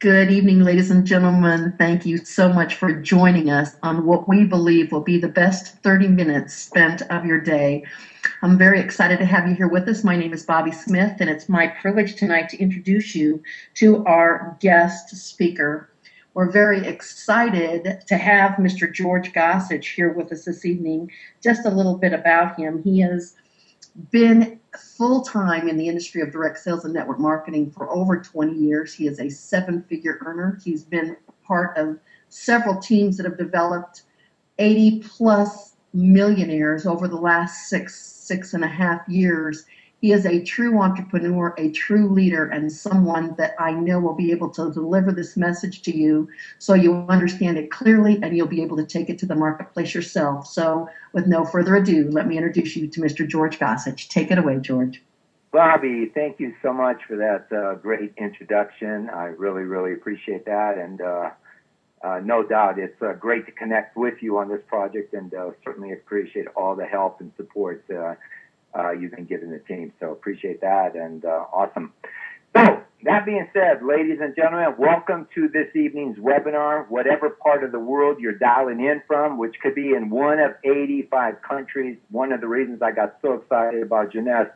Good evening, ladies and gentlemen. Thank you so much for joining us on what we believe will be the best 30 minutes spent of your day. I'm very excited to have you here with us. My name is Bobby Smith, and it's my privilege tonight to introduce you to our guest speaker. We're very excited to have Mr. George Gossage here with us this evening. Just a little bit about him. He has been full time in the industry of direct sales and network marketing for over 20 years. He is a seven-figure earner. He's been part of several teams that have developed 80 plus millionaires over the last six and a half years. He is a true entrepreneur, a true leader, and someone that I know will be able to deliver this message to you so you'll understand it clearly and you'll be able to take it to the marketplace yourself. So with no further ado, let me introduce you to Mr. George Gossage. Take it away, George. Bobby, thank you so much for that great introduction. I really, really appreciate that. And no doubt it's great to connect with you on this project, and certainly appreciate all the help and support you've been giving the team. So appreciate that, and awesome. So that being said, ladies and gentlemen, welcome to this evening's webinar. Whatever part of the world you're dialing in from, which could be in one of 85 countries. One of the reasons I got so excited about Jeunesse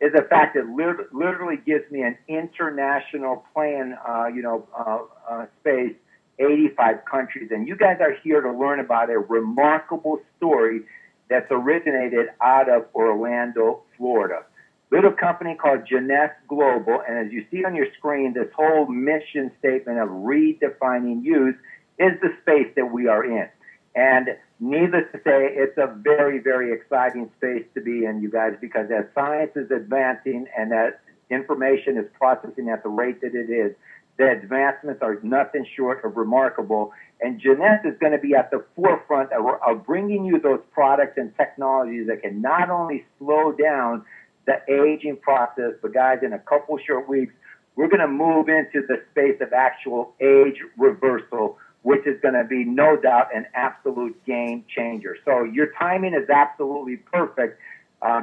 is the fact that literally gives me an international plan, space, 85 countries. And you guys are here to learn about a remarkable story that's originated out of Orlando, Florida. Little company called Jeunesse Global, and as you see on your screen, this whole mission statement of redefining youth is the space that we are in. And needless to say, it's a very, very exciting space to be in, you guys, because as science is advancing and as information is processing at the rate that it is, the advancements are nothing short of remarkable. And Jeunesse is going to be at the forefront of bringing you those products and technologies that can not only slow down the aging process, but guys, in a couple short weeks, we're going to move into the space of actual age reversal, which is going to be no doubt an absolute game changer. So your timing is absolutely perfect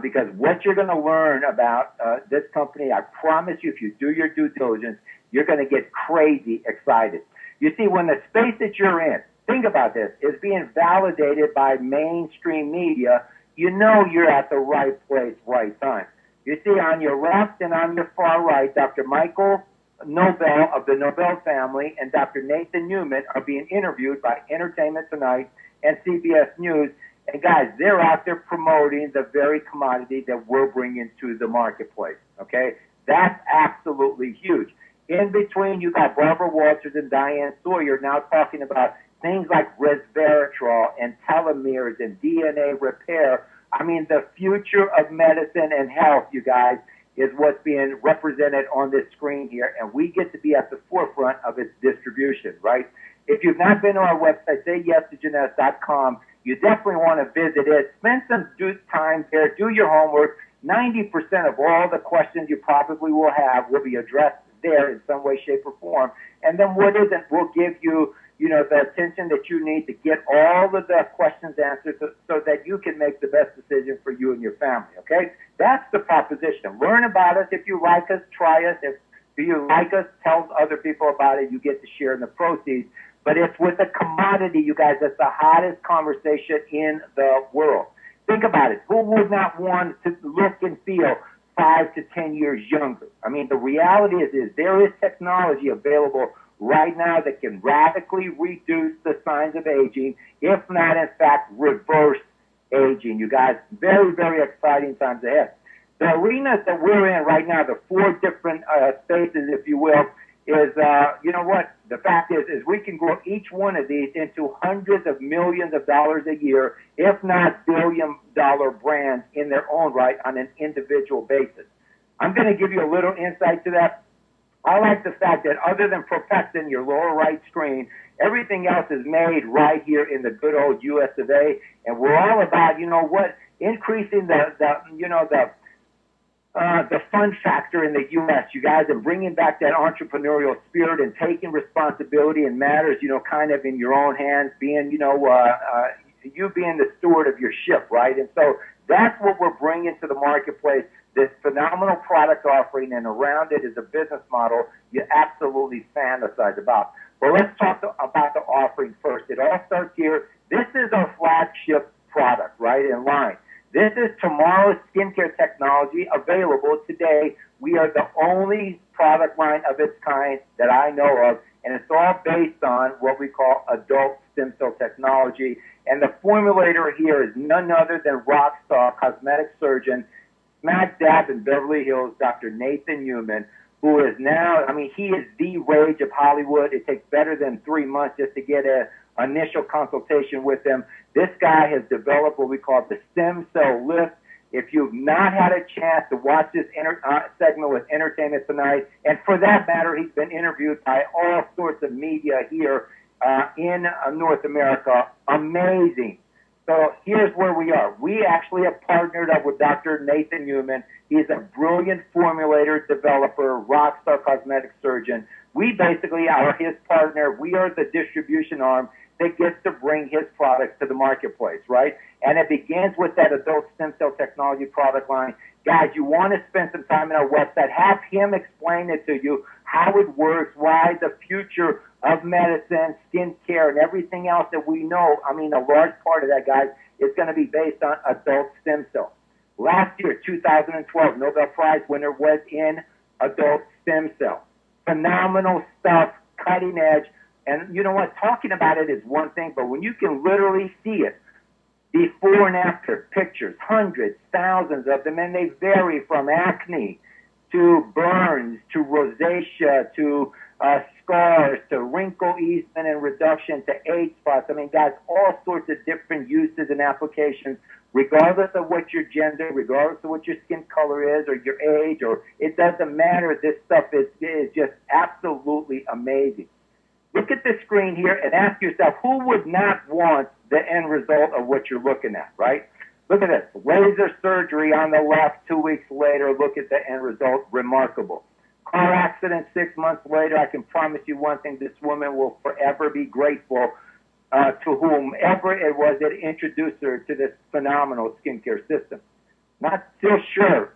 because what you're going to learn about this company, I promise you, if you do your due diligence, you're going to get crazy excited. You see, when the space that you're in, think about this, is being validated by mainstream media, you know you're at the right place, right time. You see, on your left and on your far right, Dr. Michael Nobel of the Nobel family and Dr. Nathan Newman are being interviewed by Entertainment Tonight and CBS News. And guys, they're out there promoting the very commodity that we're bringing to the marketplace, okay? That's absolutely huge. In between, you got Barbara Walters and Diane Sawyer now talking about things like resveratrol and telomeres and DNA repair. I mean, the future of medicine and health, you guys, is what's being represented on this screen here, and we get to be at the forefront of its distribution, right? If you've not been to our website, sayyestojeunesse.com, you definitely want to visit it. Spend some time there, do your homework. 90% of all the questions you probably will have will be addressed there in some way, shape, or form. And then what isn't will give you, the attention that you need to get all of the questions answered so that you can make the best decision for you and your family, okay? That's the proposition. Learn about us. If you like us, try us. If you like us, tell other people about it. You get to share in the proceeds. But it's with a commodity, you guys, that's the hottest conversation in the world. Think about it. Who would not want to look and feel 5 to 10 years younger? I mean, the reality is there is technology available right now that can radically reduce the signs of aging, if not, in fact, reverse aging. You guys, very, very exciting times ahead. The arenas that we're in right now, the 4 different spaces, if you will, is, the fact is we can grow each one of these into hundreds of millions of dollars a year, if not billion-dollar brands in their own right on an individual basis. I'm going to give you a little insight to that. I like the fact that other than Propexin, your lower right screen, everything else is made right here in the good old U.S. of A. And we're all about, increasing the fun factor in the U.S., you guys, and bringing back that entrepreneurial spirit and taking responsibility in matters, kind of in your own hands, being, you being the steward of your ship, right? And so that's what we're bringing to the marketplace. this phenomenal product offering, and around it is a business model you absolutely fantasize about. Well, let's talk about the offering first. It all starts here. This is our flagship product, right, in line. This is tomorrow's skincare technology available today. We are the only product line of its kind that I know of, and it's all based on what we call adult stem cell technology. And the formulator here is none other than rockstar cosmetic surgeon, smack dab in Beverly Hills, Dr. Nathan Newman, who is now, I mean, he is the rage of Hollywood. It takes better than 3 months just to get an initial consultation with him. This guy has developed what we call the stem cell lift. If you've not had a chance to watch this segment with Entertainment Tonight, and for that matter, he's been interviewed by all sorts of media here in North America. Amazing. So here's where we are. We actually have partnered up with Dr. Nathan Newman. He's a brilliant formulator, developer, rockstar cosmetic surgeon. We basically are his partner. We are the distribution arm that gets to bring his products to the marketplace, right? And it begins with that adult stem cell technology product line. Guys, you want to spend some time on our website. Have him explain it to you, how it works, why the future of medicine, skincare, and everything else that we know. I mean, a large part of that, guys, is going to be based on adult stem cells. Last year, 2012, Nobel Prize winner was in adult stem cell. Phenomenal stuff, cutting edge. And you know what? Talking about it is one thing, but when you can literally see it, before and after pictures, hundreds, thousands of them, and they vary from acne to burns to rosacea to scars to wrinkle easement and reduction to age spots. I mean, guys, all sorts of different uses and applications, regardless of what your gender, regardless of what your skin color is or your age, or it doesn't matter. This stuff is just absolutely amazing. Look at the screen here and ask yourself, who would not want the end result of what you're looking at, right? Look at this. Laser surgery on the left, 2 weeks later. Look at the end result. Remarkable. Car accident 6 months later. I can promise you one thing. This woman will forever be grateful to whomever it was that introduced her to this phenomenal skincare system. Not still sure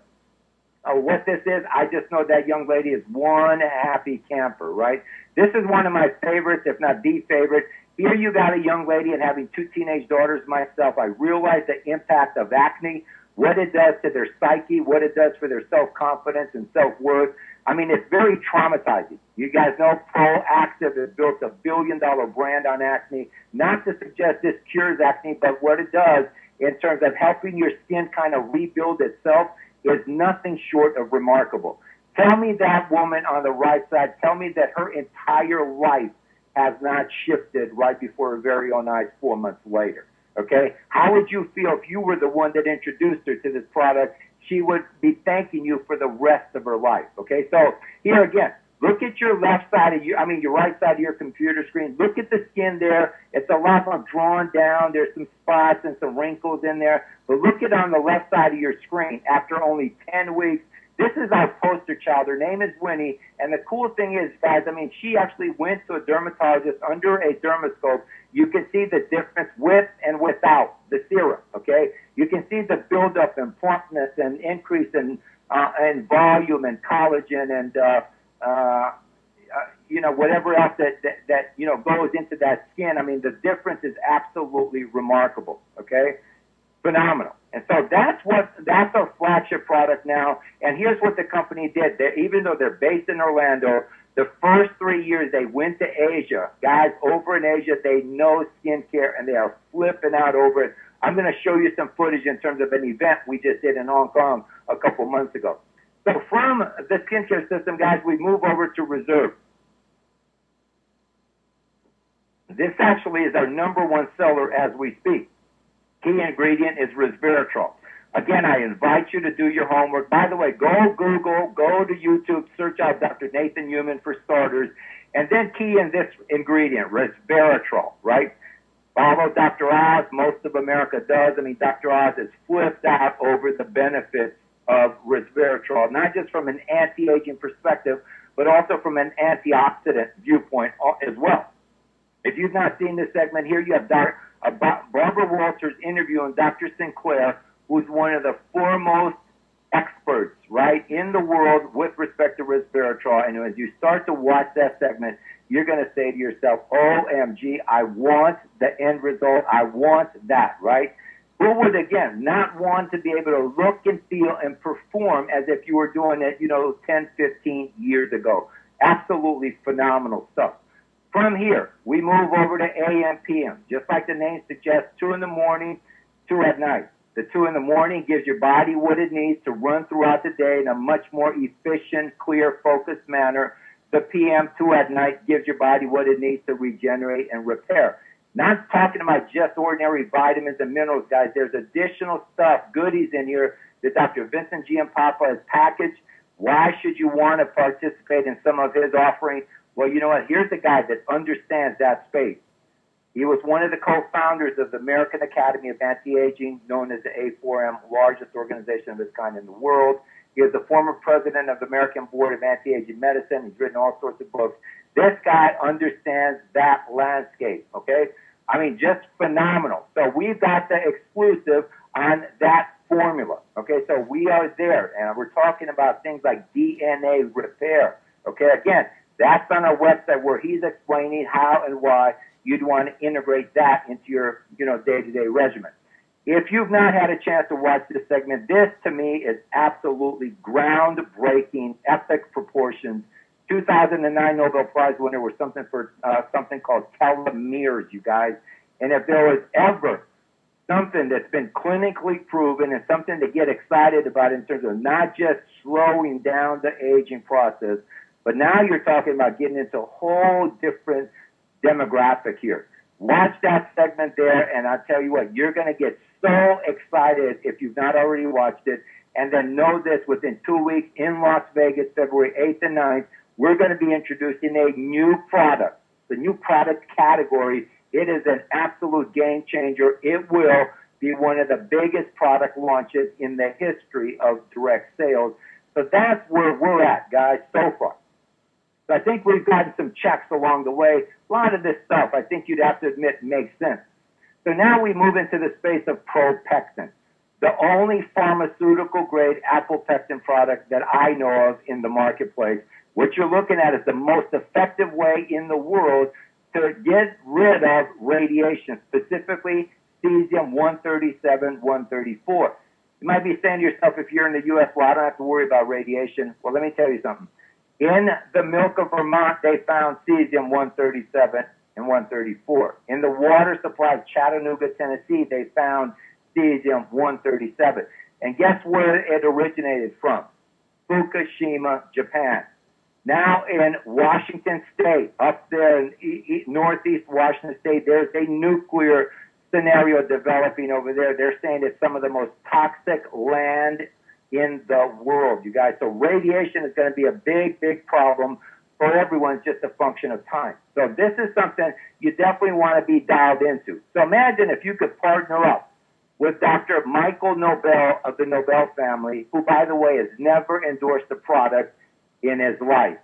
what this is. I just know that young lady is one happy camper, right? This is one of my favorites, if not the favorite. Here you got a young lady, and having 2 teenage daughters myself, I realize the impact of acne, what it does to their psyche, what it does for their self-confidence and self-worth. I mean, it's very traumatizing. You guys know Proactiv has built a billion-dollar brand on acne. Not to suggest this cures acne, but what it does in terms of helping your skin kind of rebuild itself is nothing short of remarkable. Tell me that woman on the right side, tell me that her entire life has not shifted right before her very own eyes 4 months later, okay? How would you feel if you were the one that introduced her to this product? She would be thanking you for the rest of her life, okay? So here again, look at your left side of your right side of your computer screen. Look at the skin there. It's a lot more drawn down. There's some spots and some wrinkles in there. But look at on the left side of your screen after only 10 weeks. This is our poster child. Her name is Winnie. And the cool thing is, guys, I mean, she actually went to a dermatologist under a dermoscope. You can see the difference with and without the serum, okay? You can see the buildup and plumpness and increase in volume and collagen and, whatever else that goes into that skin. I mean, the difference is absolutely remarkable, okay? Phenomenal. And so that's our flagship product now. And here's what the company did. Even though they're based in Orlando, the first 3 years they went to Asia. Guys, over in Asia, they know skincare and they are flipping out over it. I'm going to show you some footage in terms of an event we just did in Hong Kong a couple months ago. So from the skincare system, guys, we move over to Reserve. This actually is our #1 seller as we speak. Key ingredient is resveratrol. Again, I invite you to do your homework. By the way, go Google, go to YouTube, search out Dr. Nathan Newman for starters, and then key in this ingredient, resveratrol, right? Follow Dr. Oz. Most of America does. I mean, Dr. Oz has flipped out over the benefits of resveratrol, not just from an anti-aging perspective, but also from an antioxidant viewpoint as well. If you've not seen this segment, here you have Barbara Walters interviewing Dr. Sinclair, who's one of the foremost experts, right, in the world with respect to resveratrol. And as you start to watch that segment, you're going to say to yourself, OMG, I want the end result. I want that, right? Who would, again, not want to be able to look and feel and perform as if you were doing it, 10, 15 years ago? Absolutely phenomenal stuff. From here, we move over to AM, PM. Just like the name suggests, 2 in the morning, 2 at night. The 2 in the morning gives your body what it needs to run throughout the day in a much more efficient, clear, focused manner. The PM, 2 at night, gives your body what it needs to regenerate and repair. Not talking about just ordinary vitamins and minerals, guys. There's additional stuff, goodies in here that Dr. Vincent Giampapa has packaged. Why should you want to participate in some of his offerings? Well, you know what? Here's a guy that understands that space. He was one of the co-founders of the American Academy of Anti-Aging, known as the A4M, largest organization of its kind in the world. He is the former president of the American Board of Anti-Aging Medicine. He's written all sorts of books. This guy understands that landscape, okay? I mean, just phenomenal. So we've got the exclusive on that formula, okay? So we are there, and we're talking about things like DNA repair, okay? Again, that's on our website where he's explaining how and why you'd want to integrate that into your, day-to-day regimen. If you've not had a chance to watch this segment, this to me is absolutely groundbreaking, epic proportions. 2009 Nobel Prize winner was something called telomeres, you guys. And if there was ever something that's been clinically proven and something to get excited about in terms of not just slowing down the aging process, but now you're talking about getting into a whole different demographic here. Watch that segment there, and I'll tell you what, you're going to get so excited if you've not already watched it. And then know this, within 2 weeks in Las Vegas, February 8th and 9th, we're going to be introducing a new product, the new product category. It is an absolute game changer. It will be one of the biggest product launches in the history of direct sales. So that's where we're at, guys, so far. So I think we've gotten some checks along the way. A lot of this stuff, I think you'd have to admit, makes sense. So now we move into the space of Propectin, the only pharmaceutical-grade apopectin product that I know of in the marketplace. What you're looking at is the most effective way in the world to get rid of radiation, specifically cesium-137, 134. You might be saying to yourself, if you're in the U.S., well, I don't have to worry about radiation. Well, let me tell you something. In the milk of Vermont, they found cesium-137 and 134. In the water supply of Chattanooga, Tennessee, they found cesium-137. And guess where it originated from? Fukushima, Japan. Now in Washington State, up there in northeast Washington State, there's a nuclear scenario developing over there. They're saying it's some of the most toxic land in the world, you guys. So radiation is going to be a big, big problem for everyone. It's just a function of time. So this is something you definitely want to be dialed into. So imagine if you could partner up with Dr. Michael Nobel of the Nobel family, who, by the way, has never endorsed a product in his life.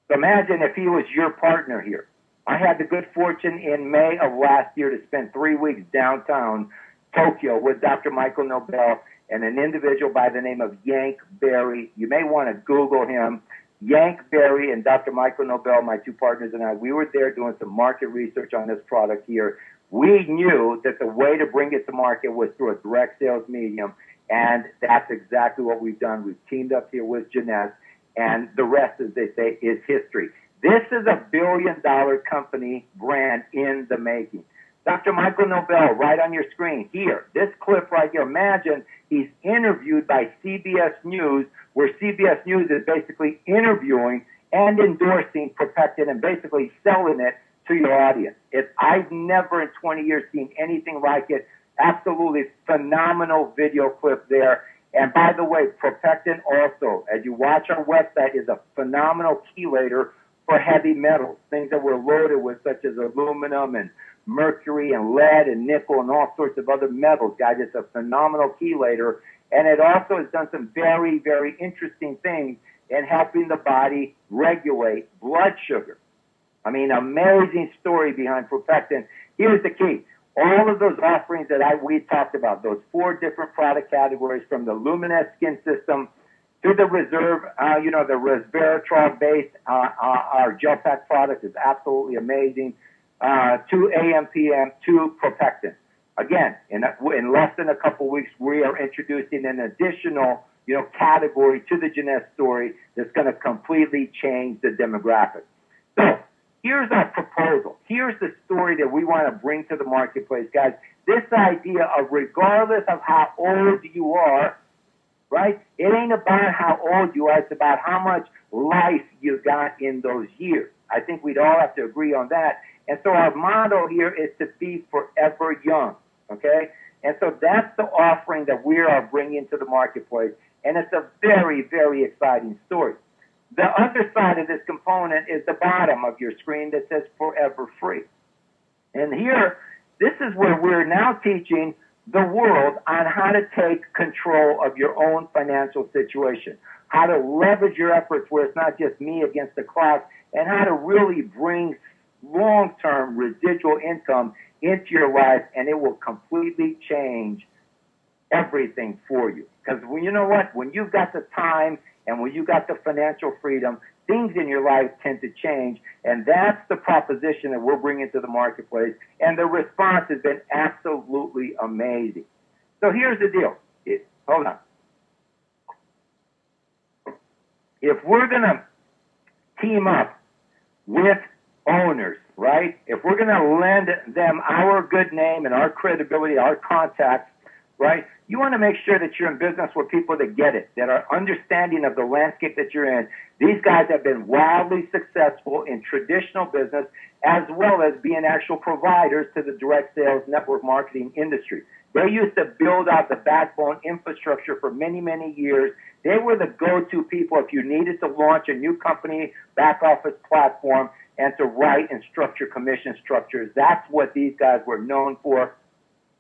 So imagine if he was your partner here. I had the good fortune in May of last year to spend 3 weeks downtown Tokyo with Dr. Michael Nobel and an individual by the name of Yank Berry. You may want to Google him. Yank Berry and Dr. Michael Nobel, my two partners and I, we were there doing some market research on this product here. We knew that the way to bring it to market was through a direct sales medium, and that's exactly what we've done. We've teamed up here with Jeunesse, and the rest, as they say, is history. This is a billion-dollar company brand in the making. Dr. Michael Nobel, right on your screen here, this clip right here, imagine he's interviewed by CBS News, where CBS News is basically interviewing and endorsing Propectin and basically selling it to your audience. I've never in 20 years seen anything like it. Absolutely phenomenal video clip there. And by the way, Propectin also, as you watch our website, is a phenomenal chelator for heavy metals, things that we're loaded with, such as aluminum and mercury and lead and nickel and all sorts of other metals. Guys, it's a phenomenal chelator. And it also has done some very, very interesting things in helping the body regulate blood sugar. I mean, amazing story behind Propectin. Here's the key. all of those offerings that we talked about, those 4 different product categories, from the Luminous skin system to the Reserve, the resveratrol-based, our gel pack product is absolutely amazing, to AMPM, to Propectin. Again, in less than a couple weeks, we are introducing an additional, category to the Jeunesse story that's going to completely change the demographic. So here's our proposal. Here's the story that we want to bring to the marketplace, guys. This idea of, regardless of how old you are, right? It ain't about how old you are. It's about how much life you got in those years. I think we'd all have to agree on that. And so our motto here is to be forever young, okay? And so that's the offering that we are bringing to the marketplace. And it's a very, very exciting story. The other side of this component is the bottom of your screen that says Forever Free. And here, this is where we're now teaching the world on how to take control of your own financial situation, how to leverage your efforts where it's not just me against the clock, and how to really bring long-term residual income into your life, and it will completely change everything for you. Because you know what? When you've got the time and when you've got the financial freedom, things in your life tend to change, and that's the proposition that we're bringing to the marketplace, and the response has been absolutely amazing. So here's the deal. Hold on. If we're going to team up with owners, right, if we're going to lend them our good name and our credibility, our contacts, right, you want to make sure that you're in business with people that get it, that are understanding of the landscape that you're in. These guys have been wildly successful in traditional business, as well as being actual providers to the direct sales network marketing industry. They used to build out the backbone infrastructure for many, many years. They were the go-to people if you needed to launch a new company back office platform and to write and structure commission structures. That's what these guys were known for.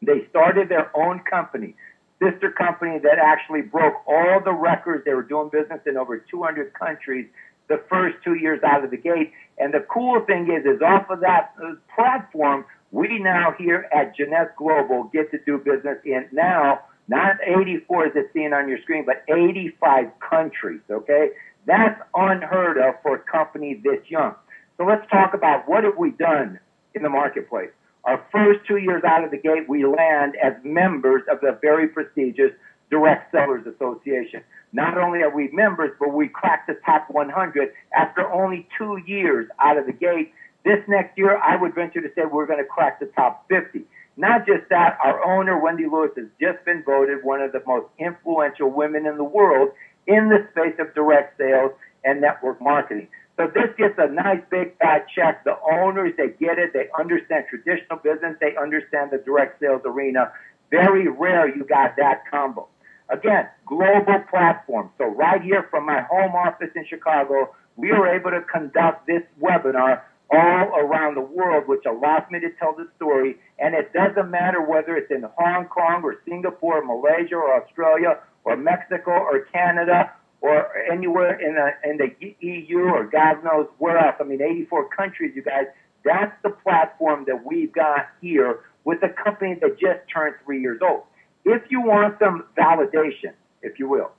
They started their own company, sister company, that actually broke all the records. They were doing business in over 200 countries the first 2 years out of the gate. And the cool thing is off of that platform, we now here at Jeunesse Global get to do business in now, not 84 as it's seen on your screen, but 85 countries, okay? That's unheard of for a company this young. So let's talk about what have we done in the marketplace. Our first 2 years out of the gate, we land as members of the very prestigious Direct Sellers Association. Not only are we members, but we cracked the top 100 after only 2 years out of the gate. This next year, I would venture to say we're going to crack the top 50. Not just that, our owner, Wendy Lewis, has just been voted one of the most influential women in the world in the space of direct sales and network marketing. So this gets a nice big fat check. The owners, they get it. They understand traditional business. They understand the direct sales arena. Very rare you got that combo. Again, global platform. So right here from my home office in Chicago, we are able to conduct this webinar all around the world, which allows me to tell the story. And it doesn't matter whether it's in Hong Kong or Singapore, Malaysia or Australia or Mexico or Canada or anywhere in the EU or God knows where else. I mean, 84 countries, you guys. That's the platform that we've got here with a company that just turned 3 years old. If you want some validation, if you will,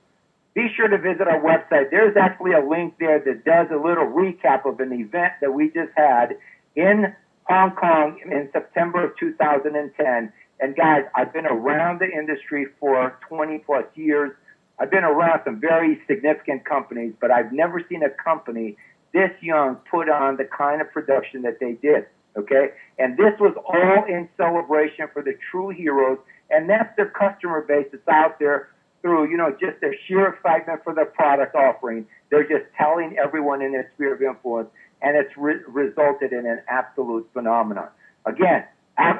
be sure to visit our website. There's actually a link there that does a little recap of an event that we just had in Hong Kong in September of 2010. And guys, I've been around the industry for 20 plus years. I've been around some very significant companies, but I've never seen a company this young put on the kind of production that they did, okay? And this was all in celebration for the true heroes, and that's their customer base that's out there through, just their sheer excitement for their product offering. They're just telling everyone in their sphere of influence, and it's resulted in an absolute phenomenon. Again,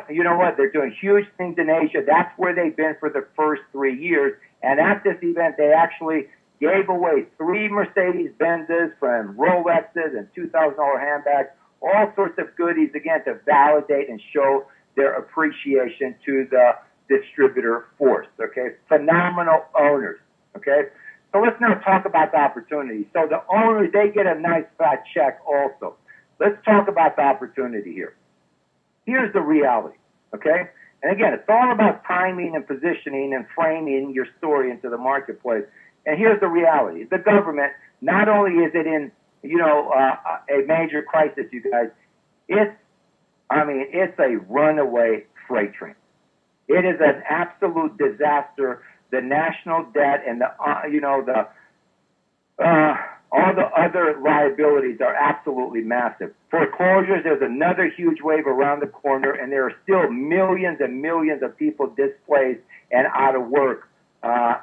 you know what? They're doing huge things in Asia. That's where they've been for the first 3 years. And at this event, they actually gave away 3 Mercedes-Benzes and Rolexes and $2,000 handbags, all sorts of goodies, again, to validate and show their appreciation to the distributor force, okay? Phenomenal owners, okay? So let's now talk about the opportunity. So the owners, they get a nice fat check also. Let's talk about the opportunity here. Here's the reality. Okay? And again, it's all about timing and positioning and framing your story into the marketplace. And here's the reality. The government, not only is it in, a major crisis, you guys, it's a runaway freight train. It is an absolute disaster. The national debt and all the other liabilities are absolutely massive. Foreclosures, there's another huge wave around the corner, and there are still millions and millions of people displaced and out of work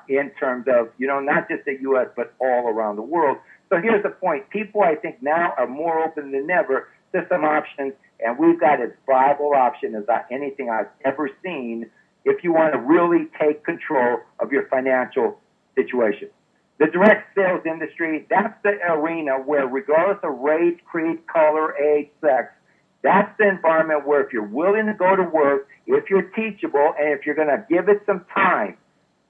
in terms of, not just the U.S., but all around the world. So here's the point. People, I think, now are more open than ever to some options, and we've got as viable option as anything I've ever seen if you want to really take control of your financial situation. The direct sales industry, that's the arena where, regardless of race, creed, color, age, sex, that's the environment where if you're willing to go to work, if you're teachable, and if you're going to give it some time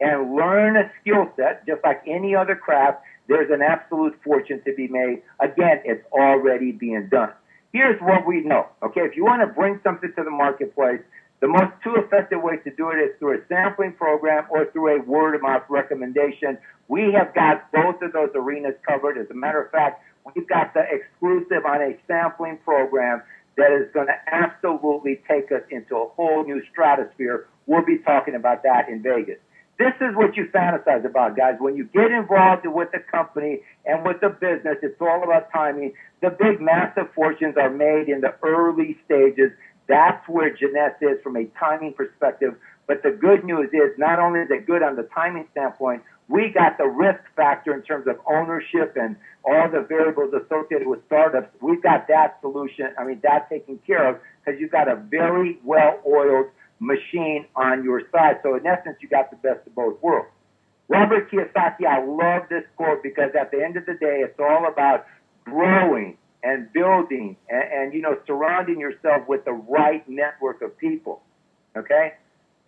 and learn a skill set, just like any other craft, there's an absolute fortune to be made. Again, it's already being done. Here's what we know, okay? If you want to bring something to the marketplace, the most two effective ways to do it is through a sampling program or through a word-of-mouth recommendation. We have got both of those arenas covered. As a matter of fact, we've got the exclusive on a sampling program that is going to absolutely take us into a whole new stratosphere. We'll be talking about that in Vegas. This is what you fantasize about, guys. When you get involved with the company and with the business, it's all about timing. The big, massive fortunes are made in the early stages. That's where Jeunesse is from a timing perspective. But the good news is not only is it good on the timing standpoint, we got the risk factor in terms of ownership and all the variables associated with startups. We've got that solution, that taken care of, because you've got a very well-oiled machine on your side. So in essence, you got the best of both worlds. Robert Kiyosaki, I love this quote because at the end of the day, it's all about growing and building and surrounding yourself with the right network of people. Okay?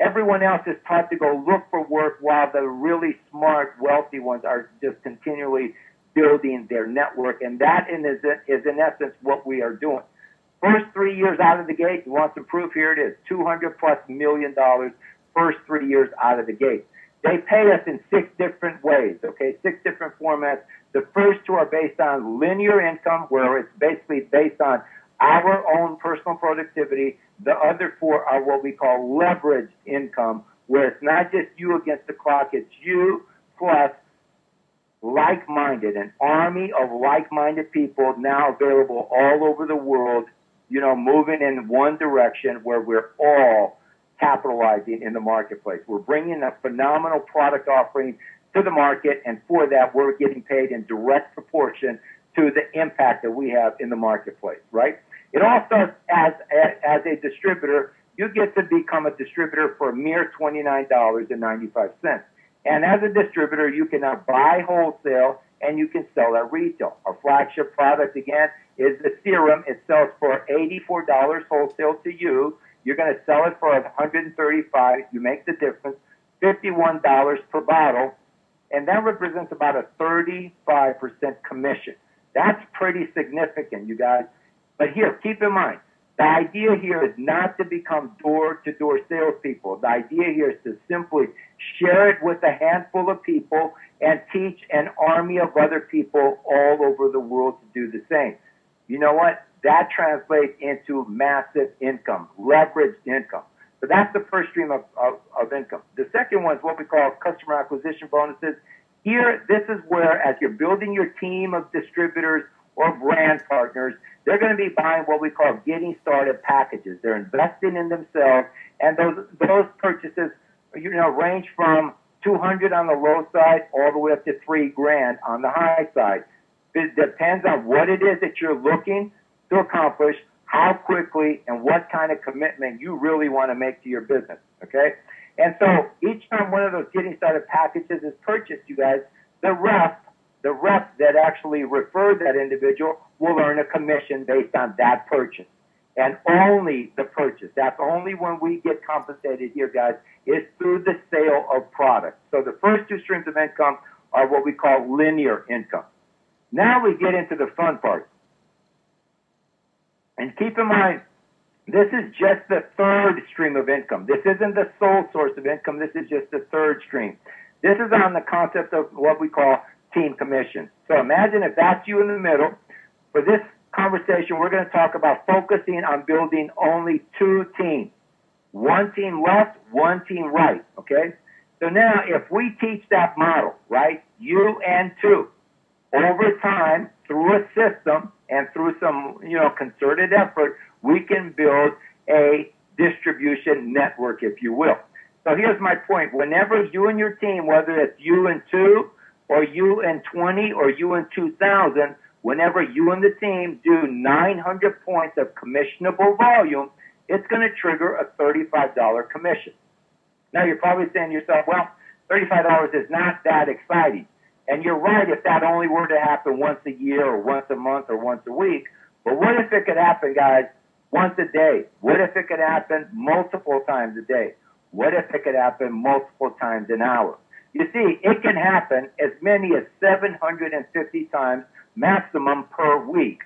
Everyone else is taught to go look for work while the really smart, wealthy ones are just continually building their network. And that is in essence what we are doing. First 3 years out of the gate, you want some proof? Here it is, $200+ million first 3 years out of the gate. They pay us in 6 different ways, okay, 6 different formats. The first 2 are based on linear income, where it's basically based on our own personal productivity. The other 4 are what we call leveraged income, where it's not just you against the clock, it's you plus like-minded, an army of like-minded people now available all over the world, moving in one direction where we're all capitalizing in the marketplace. We're bringing a phenomenal product offering to the market, and for that, we're getting paid in direct proportion to the impact that we have in the marketplace, right? It all starts as a distributor. You get to become a distributor for a mere $29.95. And as a distributor, you can now buy wholesale and you can sell at retail. Our flagship product, again, is the serum. It sells for $84 wholesale to you. You're going to sell it for $135. You make the difference, $51 per bottle, and that represents about a 35% commission. That's pretty significant, you guys. But here, keep in mind, the idea here is not to become door-to-door salespeople. The idea here is to simply share it with a handful of people and teach an army of other people all over the world to do the same. You know what? That translates into massive income, leveraged income. So that's the first stream of income. The second one is what we call customer acquisition bonuses. Here, this is where, as you're building your team of distributors or brand partners, they're going to be buying what we call getting started packages. They're investing in themselves, and those purchases, range from $200 on the low side all the way up to $3,000 on the high side. It depends on what it is that you're looking to accomplish, how quickly, and what kind of commitment you really want to make to your business, okay? And so each time one of those getting started packages is purchased, you guys, the rep that actually referred that individual will earn a commission based on that purchase. And only the purchase. That's only when we get compensated here, guys, is through the sale of products. So the first 2 streams of income are what we call linear income. Now we get into the fun part. And keep in mind, This is just the third stream of income. This isn't the sole source of income. This is just the third stream. This is on the concept of what we call team commission. So imagine if that's you in the middle. For this conversation, we're going to talk about focusing on building only two teams. One team left, one team right, okay? So now if we teach that model, right, you and two, over time, through a system and through some, concerted effort, we can build a distribution network, if you will. So here's my point. Whenever you and your team, whether it's you and two or you and 20 or you and 2,000, whenever you and the team do 900 points of commissionable volume, it's going to trigger a $35 commission. Now you're probably saying to yourself, well, $35 is not that exciting. And you're right if that only were to happen once a year or once a month or once a week. But what if it could happen, guys, once a day? What if it could happen multiple times a day? What if it could happen multiple times an hour? You see, it can happen as many as 750 times maximum per week.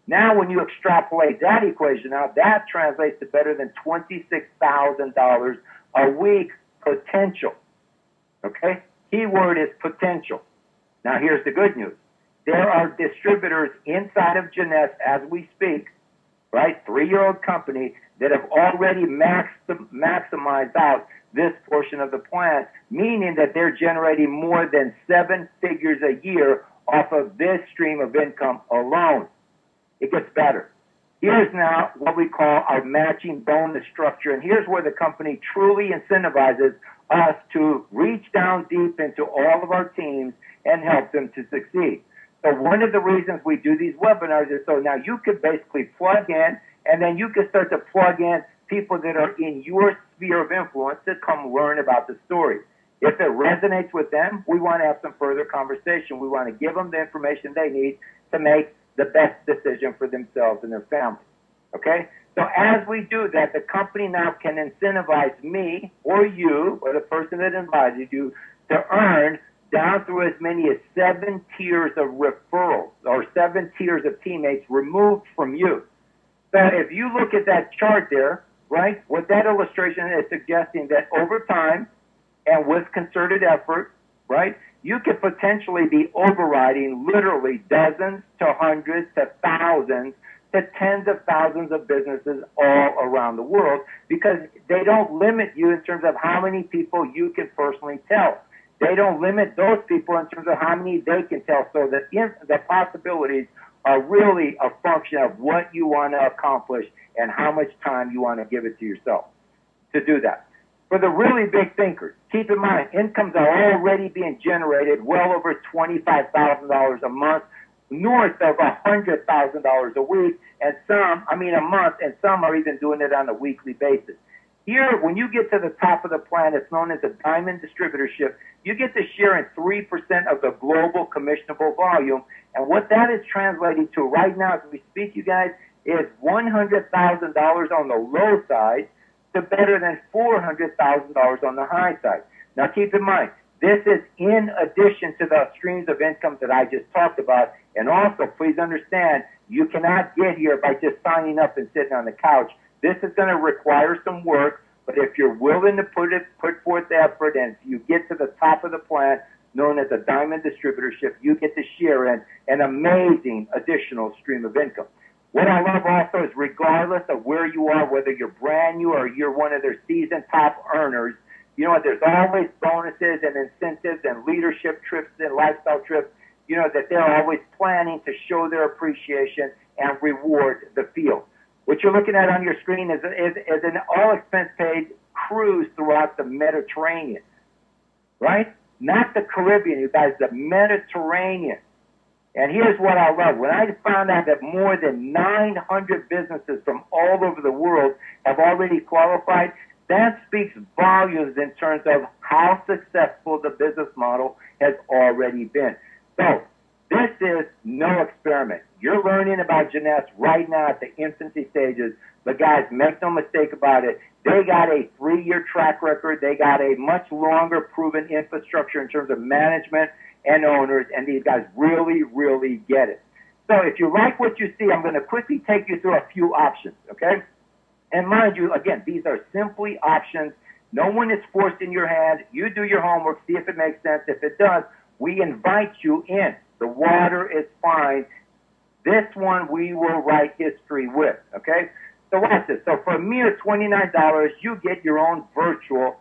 Now, when you extrapolate that equation out, that translates to better than $26,000 a week potential. Okay? Keyword is potential. Now, here's the good news. There are distributors inside of Jeunesse as we speak, right? 3-year-old company that have already maximized out this portion of the plan, meaning that they're generating more than 7 figures a year off of this stream of income alone. It gets better. Here's now what we call our matching bonus structure, and here's where the company truly incentivizes us to reach down deep into all of our teams and help them to succeed. So one of the reasons we do these webinars is so now you could basically plug in, and then you can start to plug in people that are in your sphere of influence to come learn about the story. If it resonates with them, we want to have some further conversation. We want to give them the information they need to make the best decision for themselves and their families. Okay? So as we do that, the company now can incentivize me or you or the person that invited you to earn down through as many as 7 tiers of referrals or 7 tiers of teammates removed from you. So if you look at that chart there, right, what that illustration is suggesting that over time and with concerted effort, right, you could potentially be overriding literally dozens to hundreds to thousands to tens of thousands of businesses all around the world because they don't limit you in terms of how many people you can personally tell. They don't limit those people in terms of how many they can tell. So the possibilities are really a function of what you want to accomplish and how much time you want to give it to yourself to do that. For the really big thinkers, keep in mind, incomes are already being generated well over $25,000 a month, north of $100,000 a week, and a month, and some are even doing it on a weekly basis. Here, when you get to the top of the plan, it's known as a diamond distributorship. You get to share in 3% of the global commissionable volume. And what that is translating to right now as we speak, you guys, is $100,000 on the low side to better than $400,000 on the high side. Now, keep in mind, this is in addition to the streams of income that I just talked about. And also, please understand, you cannot get here by just signing up and sitting on the couch. This is going to require some work, but if you're willing to put forth the effort and you get to the top of the plan, known as a diamond distributorship, you get to share in an amazing additional stream of income. What I love also is regardless of where you are, whether you're brand new or you're one of their seasoned top earners, you know, there's always bonuses and incentives and leadership trips and lifestyle trips, you know, that they're always planning to show their appreciation and reward the field. What you're looking at on your screen is an all-expense-paid cruise throughout the Mediterranean, right? Not the Caribbean, you guys, the Mediterranean. And here's what I love. When I found out that more than 900 businesses from all over the world have already qualified, that speaks volumes in terms of how successful the business model has already been. So this is no experiment. You're learning about Jeunesse right now at the infancy stages, but guys, make no mistake about it. They got a 3-year track record. They got a much longer proven infrastructure in terms of management and owners, and these guys really, really get it. So if you like what you see, I'm going to quickly take you through a few options, okay? And mind you, again, these are simply options. No one is forced in your hand. You do your homework, see if it makes sense. If it does, we invite you in. The water is fine. This one we will write history with, okay? So watch this. So for a mere $29, you get your own virtual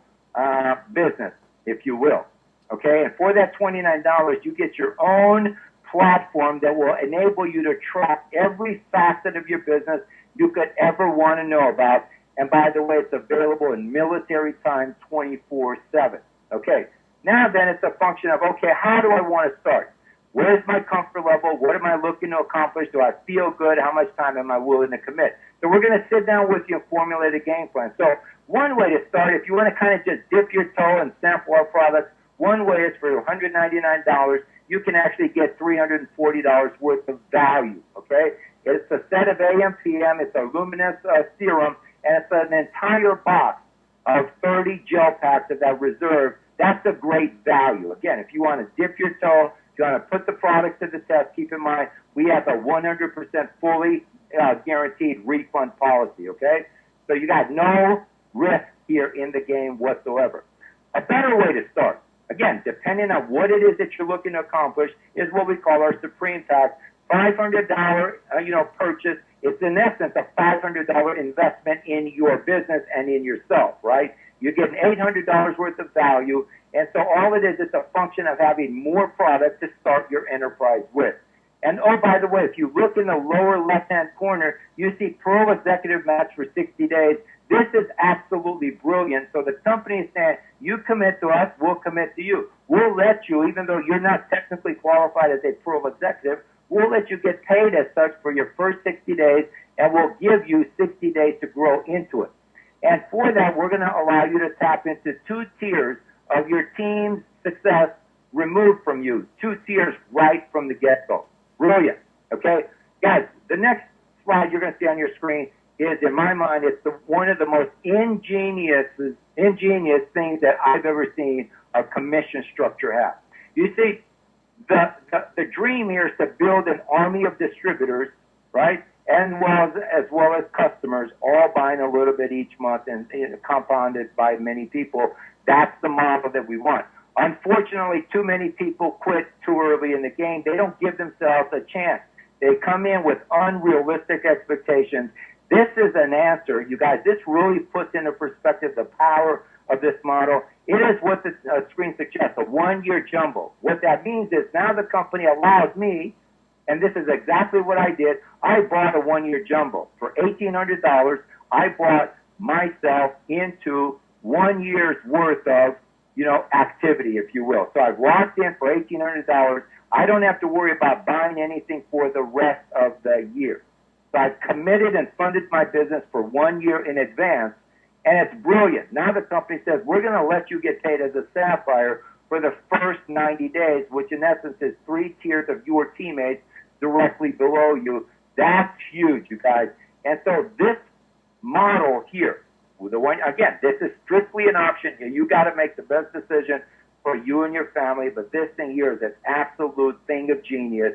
business, if you will, okay? And for that $29, you get your own platform that will enable you to track every facet of your business you could ever want to know about. And by the way, it's available in military time 24/7, okay? Now then it's a function of, okay, how do I want to start? Where's my comfort level? What am I looking to accomplish? Do I feel good? How much time am I willing to commit? So we're going to sit down with you and formulate a game plan. So one way to start, if you want to kind of just dip your toe and sample our products, one way is for $199. You can actually get $340 worth of value, okay? It's a set of AM/PM. It's a luminous serum, and it's an entire box of 30 gel packs of that reserve. That's a great value. Again, if you want to dip your toe, if you want to put the product to the test, keep in mind we have a 100% fully guaranteed refund policy, okay? So you got no risk here in the game whatsoever. A better way to start, again, depending on what it is that you're looking to accomplish, is what we call our Supreme Pack. $500 purchase. It's in essence a $500 investment in your business and in yourself, right? You get $800 worth of value, and so all it is, it's a function of having more product to start your enterprise with. And oh, by the way, if you look in the lower left-hand corner, you see Pro Executive Match for 60 days. This is absolutely brilliant. So the company is saying, you commit to us, we'll commit to you. We'll let you, even though you're not technically qualified as a Pro Executive, we'll let you get paid as such for your first 60 days, and we'll give you 60 days to grow into it. And for that, we're going to allow you to tap into 2 tiers of your team's success removed from you. 2 tiers right from the get-go. Brilliant. Okay? Guys, the next slide you're going to see on your screen is, in my mind, it's one of the most ingenious things that I've ever seen a commission structure have. You see, the dream here is to build an army of distributors, right? And as well as customers, all buying a little bit each month and compounded by many people. That's the model that we want. Unfortunately, too many people quit too early in the game. They don't give themselves a chance. They come in with unrealistic expectations. This is an answer, you guys. This really puts into perspective the power of this model. It is what the screen suggests, a one-year jumbo. What that means is now the company allows me, and this is exactly what I did. I bought a one-year jumbo. For $1,800, I bought myself into 1 year's worth of, activity, if you will. So I've locked in for $1,800. I don't have to worry about buying anything for the rest of the year. So I've committed and funded my business for 1 year in advance, and it's brilliant. Now the company says, we're going to let you get paid as a Sapphire for the first 90 days, which in essence is 3 tiers of your teammates directly below you. That's huge, you guys. And so this model here, the one, again, this is strictly an option. You got to make the best decision for you and your family, but this thing here is an absolute thing of genius.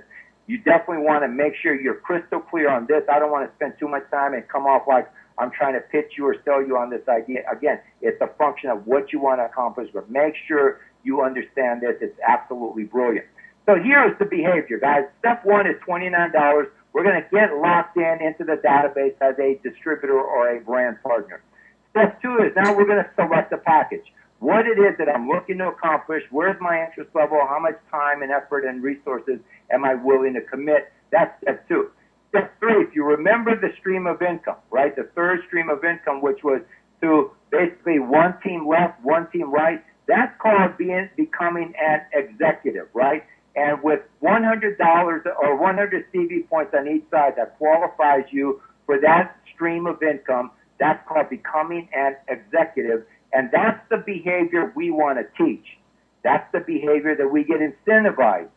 You definitely want to make sure you're crystal clear on this. I don't want to spend too much time and come off like I'm trying to pitch you or sell you on this idea. Again, it's a function of what you want to accomplish, but make sure you understand this. It's absolutely brilliant. So here's the behavior, guys. Step 1 is $29. We're going to get locked into the database as a distributor or a brand partner. Step 2 is now we're going to select a package. What it is that I'm looking to accomplish, where's my interest level, how much time and effort and resources am I willing to commit? That's step 2. Step 3, if you remember the stream of income, right? The third stream of income, which was to basically one team left, one team right, that's called becoming an executive, right? And with $100 or 100 CV points on each side, that qualifies you for that stream of income. That's called becoming an executive. And that's the behavior we want to teach. That's the behavior that we get incentivized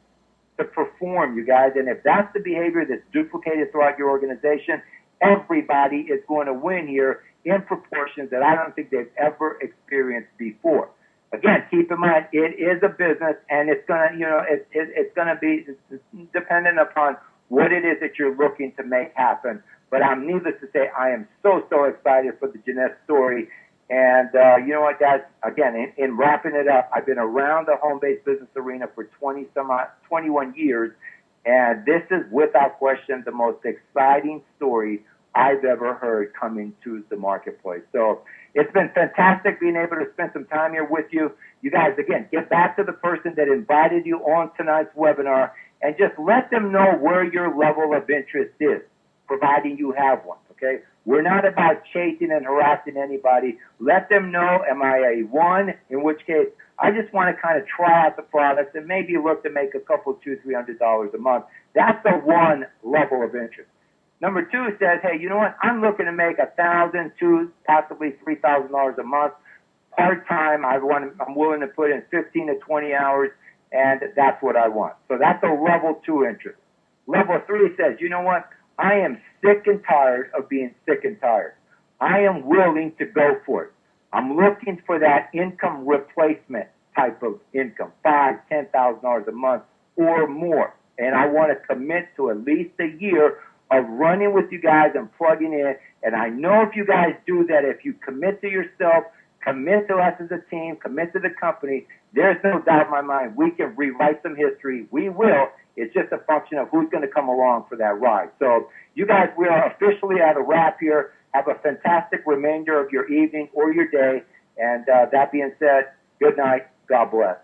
to perform, you guys. And if that's the behavior that's duplicated throughout your organization, everybody is going to win here in proportions that I don't think they've ever experienced before. Again, keep in mind, it is a business, and it's going to, it's going to be dependent upon what it is that you're looking to make happen But I'm needless to say, I am so excited for the Jeunesse story. And you know what, guys? Again, in wrapping it up, I've been around the home-based business arena for 21 years, and this is without question the most exciting story I've ever heard coming to the marketplace. So it's been fantastic being able to spend some time here with you. You guys, again, get back to the person that invited you on tonight's webinar and just let them know where your level of interest is, providing you have one, okay? We're not about chasing and harassing anybody. Let them know, am I a one? In which case, I just want to kind of try out the products and maybe look to make a couple, $200-300 a month. That's the one level of interest. Number two says, hey, you know what? I'm looking to make $1,000, $2,000, possibly $3,000 a month. Part-time, I'm willing to put in 15 to 20 hours, and that's what I want. So that's a level 2 interest. Level 3 says, you know what? I am sick and tired of being sick and tired. I am willing to go for it. I'm looking for that income replacement type of income, $5,000, $10,000 a month or more. And I want to commit to at least a year of running with you guys and plugging in. And I know if you guys do that, if you commit to yourself, commit to us as a team, commit to the company, there's no doubt in my mind we can rewrite some history. We will. It's just a function of who's going to come along for that ride. So you guys, we are officially at a wrap here. Have a fantastic remainder of your evening or your day. And that being said, good night. God bless.